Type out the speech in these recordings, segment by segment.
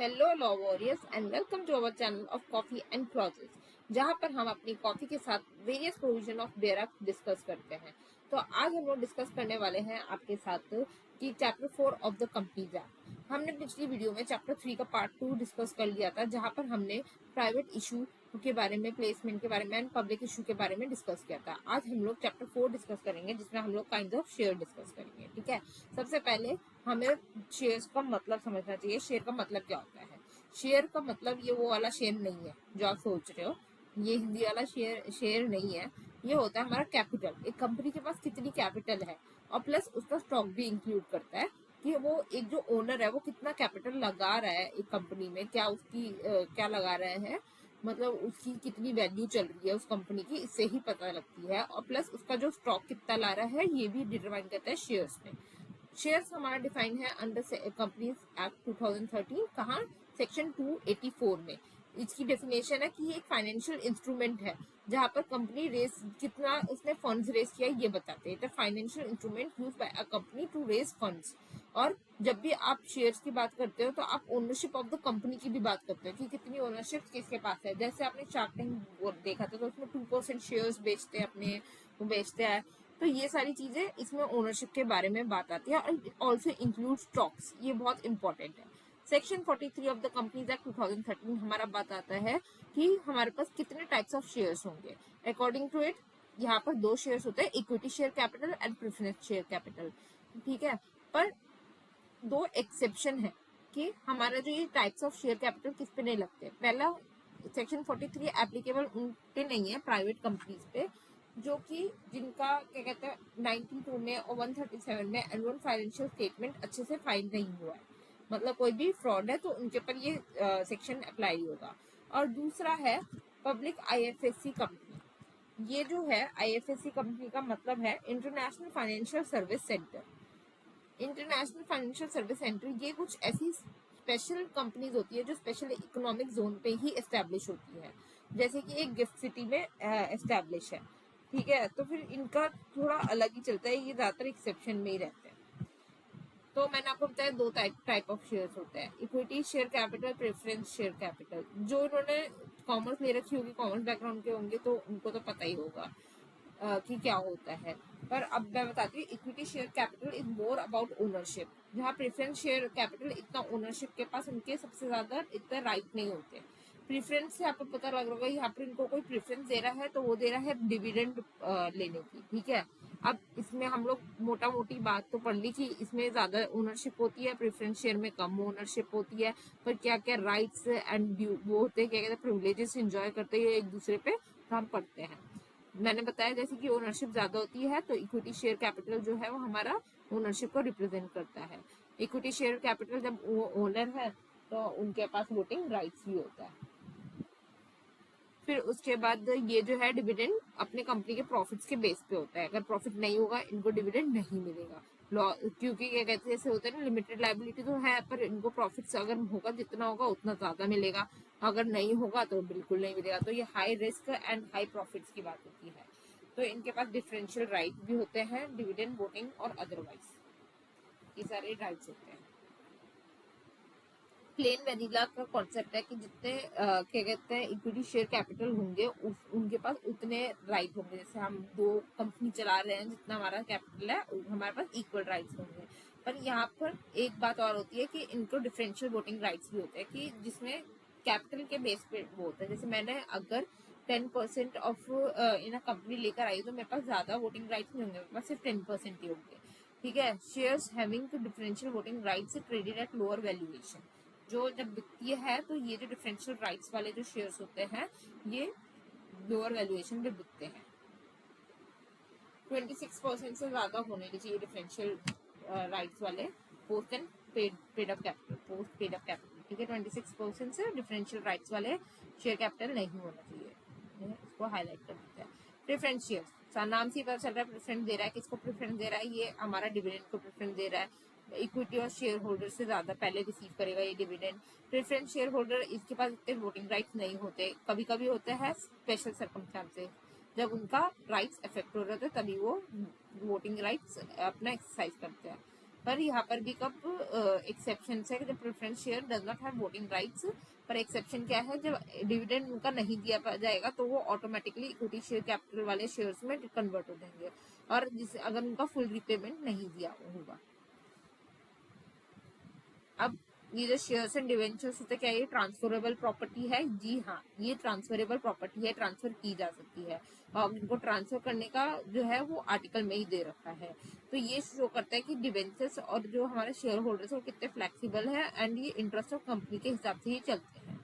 Hello law warriors and welcome to our channel of coffee and clauses, जहां पर हम अपनी कॉफी के साथ various provision of bare discuss करते हैं। तो आज हम लोग डिस्कस करने वाले हैं आपके साथ कि chapter 4 of the companies act. हमने पिछली वीडियो में चैप्टर 3 का पार्ट 2 डिस्कस कर लिया था, जहां पर हमने प्राइवेट इशू के बारे में, प्लेसमेंट के बारे में एंड पब्लिक इशू के बारे में डिस्कस किया था। आज हम लोग चैप्टर 4 डिस्कस करेंगे, जिसमें हम लोग काइंड ऑफ शेयर डिस्कस करेंगे। ठीक है, सबसे पहले हमें शेयर्स का मतलब समझना चाहिए। शेयर का मतलब क्या होता है? शेयर का मतलब ये वो वाला शेयर नहीं है जो आप सोच रहे हो, ये हिंदी वाला शेयर नहीं है। ये होता है हमारा कैपिटल। एक कंपनी के पास कितनी कैपिटल है, और प्लस उसका स्टॉक भी इंक्लूड करता है कि वो एक जो ओनर है वो कितना कैपिटल लगा रहा है एक कंपनी में, क्या उसकी क्या लगा रहे हैं, मतलब उसकी कितनी वैल्यू चल रही है उस कंपनी की, इससे ही पता लगती है। और प्लस उसका जो स्टॉक कितना ला रहा है ये भी डिटरमाइन करता है शेयर्स में। शेयर्स हमारा डिफाइन है अंडर कंपनीज एक्ट 2013। कहाँ? सेक्शन 284 में। इसकी डेफिनेशन है कि ये एक फाइनेंशियल इंस्ट्रूमेंट है, जहां पर कंपनी रेस कितना उसने फंड्स रेस किया ये बताते हैं। Financial instrument use by a company to raise funds. और जब भी आप शेयर्स की बात करते हो तो आप ओनरशिप ऑफ द कंपनी की भी बात करते हो कि कितनी ओनरशिप किसके पास है। जैसे आपने शार्क टैंक देखा था तो उसमें 2% शेयर्स बेचते हैं, अपने वो बेचते हैं। तो ये सारी चीजें इसमें ओनरशिप के बारे में बात आती है। और ऑल्सो इंक्लूड स्टॉक्स, ये बहुत इंपॉर्टेंट है। Section 43 of the companies act 2013 हमारा बात आता है कि हमारे पास कितने टाइप्स ऑफ शेयर्स होंगे। अकॉर्डिंग टू इट यहाँ पर दो शेयर्स होते हैं, equity share capital and preference share capital. ठीक है, पर दो एक्सेप्शन है कि हमारा जो ये टाइप्स ऑफ शेयर कैपिटल किस पे नहीं लगते। पहला, सेक्शन 43 एप्लीकेबल उन पे नहीं है प्राइवेट कंपनीज पे जो कि जिनका क्या कहते हैं 92 में और 137 में एनुअल फाइनेंशियल स्टेटमेंट अच्छे से फाइल नहीं हुआ है, मतलब कोई भी फ्रॉड है तो उनके ऊपर ये सेक्शन अप्लाई होगा। और दूसरा है पब्लिक आईएफएससी कंपनी। ये जो है आईएफएससी कंपनी का मतलब है international financial service centre. International financial service centre ये कुछ ऐसी स्पेशल कंपनीज होती है जो स्पेशल इकोनॉमिक जोन पे ही एस्टेब्लिश होती है, जैसे कि एक गिफ्ट सिटी में एस्टेब्लिश है। ठीक है, तो फिर इनका थोड़ा अलग ही चलता है, ये ज्यादातर एक्सेप्शन में ही रहते हैं। तो मैंने आपको बताया दो टाइप ऑफ शेयर्स होते हैं, equity share capital, preference share capital. जो इन्होंने कॉमर्स ले रखी होगी, कॉमर्स बैकग्राउंड के होंगे तो उनको तो पता ही होगा कि क्या होता है। पर अब मैं बताती हूँ, equity share capital is more about ownership, जहाँ प्रेफरेंस शेयर कैपिटल इतना ओनरशिप के पास उनके सबसे ज्यादा इतना राइट नहीं होते। प्रेफरेंस से आपको पता लग रहा होगा, यहाँ पर इनको कोई प्रेफरेंस दे रहा है तो वो दे रहा है डिविडेंड लेने की। ठीक है, अब इसमें हम लोग मोटा मोटी बात तो पढ़ ली कि इसमें ज्यादा ओनरशिप होती है, प्रेफरेंस शेयर में कम ओनरशिप होती है। पर क्या क्या राइट्स एंड वो होते हैं, क्या कहते हैं, प्रिविलेजेस एंजॉय करते हैं एक दूसरे पे, तो हम पढ़ते हैं। मैंने बताया जैसे कि ओनरशिप ज्यादा होती है तो इक्विटी शेयर कैपिटल जो है वो हमारा ओनरशिप को रिप्रेजेंट करता है। इक्विटी शेयर कैपिटल जब वो ओनर है तो उनके पास वोटिंग राइट्स भी होता है। फिर उसके बाद ये जो है डिविडेंड अपने कंपनी के प्रॉफिट्स के बेस पे होता है। अगर प्रॉफिट नहीं होगा इनको डिविडेंड नहीं मिलेगा। क्योंकि क्या कहते हैं, जैसे होता है ना, लिमिटेड लाइबिलिटी तो है पर इनको प्रॉफिट्स अगर होगा जितना होगा उतना ज्यादा मिलेगा, अगर नहीं होगा तो बिल्कुल नहीं मिलेगा। तो ये high risk and high profits की बात होती है। तो इनके पास डिफरेंशियल राइट भी होते हैं, डिविडेंड, वोटिंग और अदरवाइज ये सारे राइट्स होते हैं। प्लेन वेनिला का कॉन्सेप्ट है कि जितने क्या कहते हैं इक्विटी शेयर कैपिटल होंगे उनके पास उतने राइट होंगे। जैसे हम दो कंपनी चला रहे हैं, जितना हमारा कैपिटल है हमारे पास इक्वल राइट्स होंगे। पर यहाँ पर एक बात और होती है कि इनको डिफरेंशियल वोटिंग राइट्स भी होते हैं, कि जिसमें कैपिटल के बेस पे वो होता है। जैसे मैंने अगर 10% ऑफ इन कंपनी लेकर आई तो मेरे पास ज्यादा वोटिंग राइट्स नहीं होंगे, मेरे पास सिर्फ 10% ही होंगे। ठीक है, shares having differential voting rights traded at lower valuation. जो जब बिकती है तो ये जो डिफरेंशियल राइट्स वाले जो शेयर्स होते हैं ये लोअर वैल्यूएशन पे बिकते हैं। 26% से ज्यादा होने चाहिए डिफरेंशियल राइट्स वाले post and paid up capital, post paid up capital. ठीक है, 26% से डिफरेंशियल राइट्स वाले शेयर कैपिटल नहीं होना चाहिए, इसको हाईलाइट कर देते हैं। प्रेफरेंस शेयर, नाम से ही पता चल रहा है प्रेफरेंस दे रहा है। किसको प्रेफरेंस दे रहा है? ये हमारा डिविडेंड को प्रेफरेंस दे रहा है। इक्विटी और शेयर होल्डर से ज्यादा पहले रिसीव करेगा ये डिविडेंड। प्रेफरेंस शेयर होल्डर इसके पास इतने वोटिंग राइट्स नहीं होते, कभी कभी होते हैं स्पेशल सर्कमस्टांसेस, जब उनका राइट्स अफेक्ट हो रहे थे तभी वो वोटिंग राइट्स अपना एक्सरसाइज करते हैं। पर यहाँ पर भी कब एक्सेप्शन है कि जब preference share does not have voting rights. पर एक्सेप्शन क्या है, जब डिविडेंड उनका नहीं दिया जाएगा तो वो ऑटोमेटिकली इक्विटी शेयर कैपिटल वाले शेयर्स में कन्वर्ट हो जाएंगे, और जिस अगर उनका फुल रिपेमेंट नहीं दिया होगा। अब ये जो शेयर्स एंड डिवेंचर्स होते क्या ये ट्रांसफरेबल प्रॉपर्टी है? जी हाँ, ये ट्रांसफरेबल प्रॉपर्टी है, ट्रांसफर की जा सकती है, और इनको ट्रांसफर करने का जो है वो आर्टिकल में ही दे रखा है। तो ये शो करता है कि डिवेंचर्स और जो हमारे शेयर होल्डर्स है वो कितने फ्लेक्सिबल है, एंड ये इंटरेस्ट ऑफ कंपनी के हिसाब से ही चलते हैं।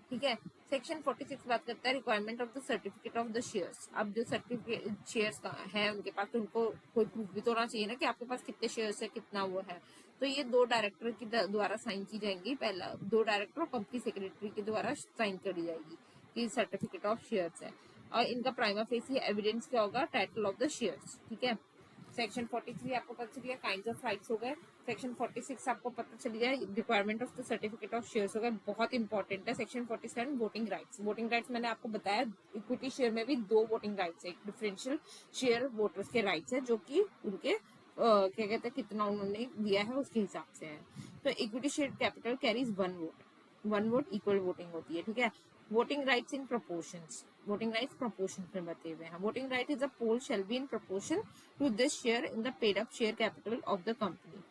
ठीक है। सेक्शन 46 बात करता है requirement of the certificate of the shares. अब जो सर्टिफिकेट शेयर्स है उनके पास, तो उनको कोई प्रूफ भी तो होना चाहिए ना कि आपके पास कितने शेयर्स है, कितना वो है। तो ये 2 डायरेक्टर के द्वारा साइन की जाएंगी। पहला 2 डायरेक्टर और कंपनी सेक्रेटरी के द्वारा साइन करी जाएगी कि सर्टिफिकेट ऑफ शेयर्स है, और इनका प्राइमा फेसी एविडेंस क्या होगा? Title of the shares. ठीक है। सेक्शन 43 आपको पता चल गया, काइंड्स ऑफ राइट्स हो गए। सेक्शन 46 आपको पता चल गया, requirement of the certificate of shares हो गए, बहुत इंपॉर्टेंट है। Section 47 voting rights. Voting rights मैंने आपको बताया इक्विटी शेयर में भी 2 वोटिंग राइट्स है। एक डिफरेंशियल शेयर वोटर्स के राइट्स है जो कि उनके क्या कहते हैं कितना उन्होंने दिया है उसके हिसाब से है। तो equity share capital carries 1 vote, 1 vote equal voting होती है। ठीक है। Voting rights in proportions. Voting rights proportion में बताए हुए हैं। Voting right is a poll shall be in proportion to this share in the paid up share capital of the company.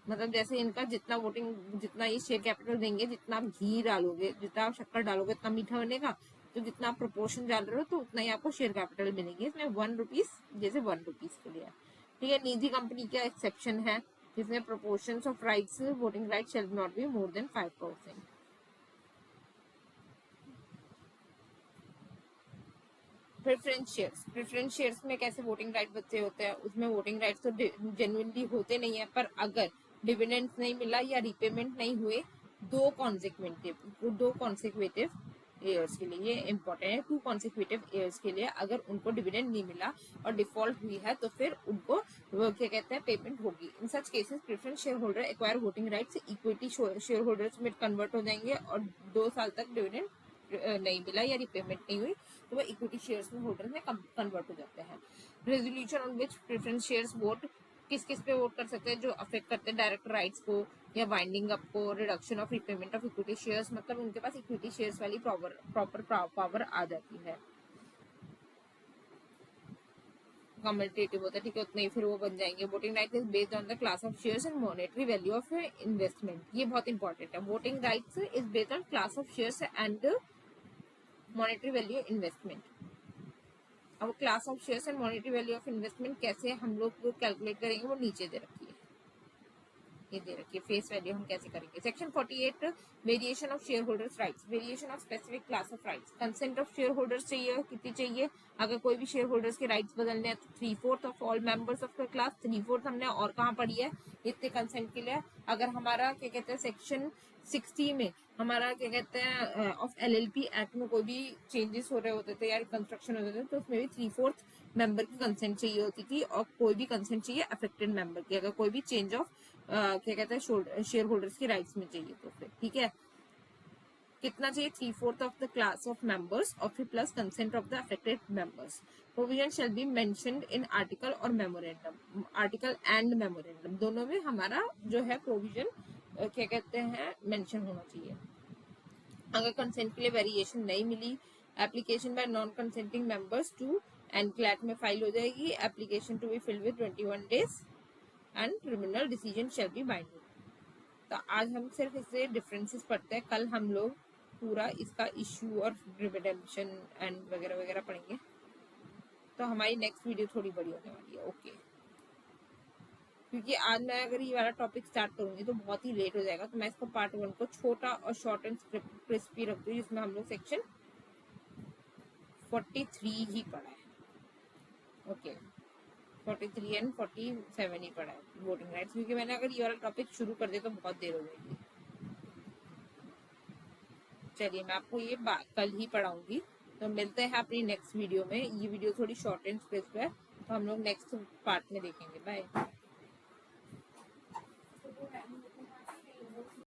मतलब जैसे इनका जितना वोटिंग, जितना ये शेयर कैपिटल देंगे, जितना आप घी डालोगे, जितना आप शक्कर डालोगे उतना मीठा बनेगा, तो जितना आप प्रोपोर्शन डाल रहे हो तो उतना ही आपको शेयर कैपिटल मिलेंगे। इसमें 1 रुपीज, जैसे 1 रुपीज के लिए। ठीक है। निजी कंपनी का एक्सेप्शन है जिसमें proportion of rights voting right shall not be more than 5%। Preference shares. Preference shares में कैसे वोटिंग राइट बच्चे होते हैं? उसमें वोटिंग राइट्स तो जेन्युइनली होते नहीं है, पर अगर डिविडेंड्स नहीं मिला या रिपेमेंट नहीं हुए 2 कॉन्सिक्यूटिव ईयर्स के लिए, ये इंपॉर्टेंट है, 2 कॉन्सिक्यूटिव ईयर्स के लिए अगर उनको डिविडेंड नहीं मिला और डिफॉल्ट हुई है तो फिर उनको वो क्या कहते हैं पेमेंट होगी। In such cases preference share holder acquire voting rights equity share holders में कन्वर्ट हो जाएंगे, और 2 साल तक डिविडेंड नहीं मिला या रिपेमेंट नहीं हुई तो वो इक्विटी शेयर्स में होल्डर में कन्वर्ट हो जाते हैं। Resolution on which preference shares vote, किस किस पे वोट कर सकते हैं? जो अफेक्ट करते हैं डायरेक्ट राइट्स को या वाइंडिंग अप को, reduction of repayment of equity shares, मतलब उनके पास इक्विटी शेयर्स वाली प्रॉपर पावर आ जाती है। कम्युटेटिव होता है, ठीक है, उतने ही फिर वो बन जाएंगे। Voting right is based on the class of shares and monetary value of investment. ये बहुत इंपॉर्टेंट है। Voting rights is based on class of shares and monetary value investment. अब class of shares and monetary value of investment कैसे हम लोग calculate करेंगे वो नीचे दे रखी है, ये दे रखी है फेस वैल्यू हम कैसे करेंगे। Section 48 variation of share holders rights. Variation of specific class of rights. Consent of share holders चाहिए, कितनी चाहिए? अगर कोई भी शेयर होल्डर्स के राइट्स बदलने हैं तो 3/4 of all members of the class. 3/4 हमने और कहाँ पढ़ी है इतने कंसेंट के लिए? अगर हमारा क्या कहते हैं सेक्शन 60 में हमारा क्या कहते हैं ऑफ LLP एक्ट में कोई भी चेंजेस हो रहे होते थे या कंस्ट्रक्शन होते थे तो उसमें भी 3/4 मेंबर की कंसेंट चाहिए होती थी, और कोई भी कंसेंट चाहिए अफेक्टेड मेंबर की अगर कोई भी चेंज ऑफ क्या कहते हैं शेयर होल्डर्स के राइट्स में चाहिए तो फिर। ठीक है। कितना चाहिए? 3/4 of the class of members और फिर plus consent of the affected members. Provision shall be mentioned in article और मेमोरेंडम। आर्टिकल एंड मेमोरेंडम दोनों में हमारा जो है प्रोविजन क्या कहते हैं मेंशन होना चाहिए। अगर कंसेंट के लिए वेरिएशन नहीं मिली, application by non consenting members to NCLT में फाइल हो जाएगी। Application to be filed with 21 days and tribunal decision shall be binding. तो आज हम सिर्फ इससे डिफरेंसेस पढ़ते हैं, कल हम लोग पूरा इसका इश्यू और रिडेम्पशन एंड वगैरह वगैरह पढ़ेंगे। तो हमारी नेक्स्ट वीडियो थोड़ी बड़ी होने वाली है। ओके। क्योंकि आज मैं अगर ये वाला टॉपिक स्टार्ट करूंगी तो बहुत ही लेट हो जाएगा, तो मैं इसको पार्ट 1 को छोटा और शॉर्ट एंड क्रिस्पी रख दूँ, जिसमें हम लोग सेक्शन 43 ही पढ़ा है। ओके। 43 एंड 47 ही पढ़ा है वोटिंग राइट्स, क्योंकि मैंने अगर ये वाला टॉपिक शुरू कर दिया तो बहुत देर हो जाएगी। चलिए मैं आपको ये कल ही पढ़ाऊंगी। तो मिलते हैं अपनी नेक्स्ट वीडियो में। ये वीडियो थोड़ी शॉर्ट एंड क्रिस्प है, तो हम लोग नेक्स्ट पार्ट में देखेंगे। बाय।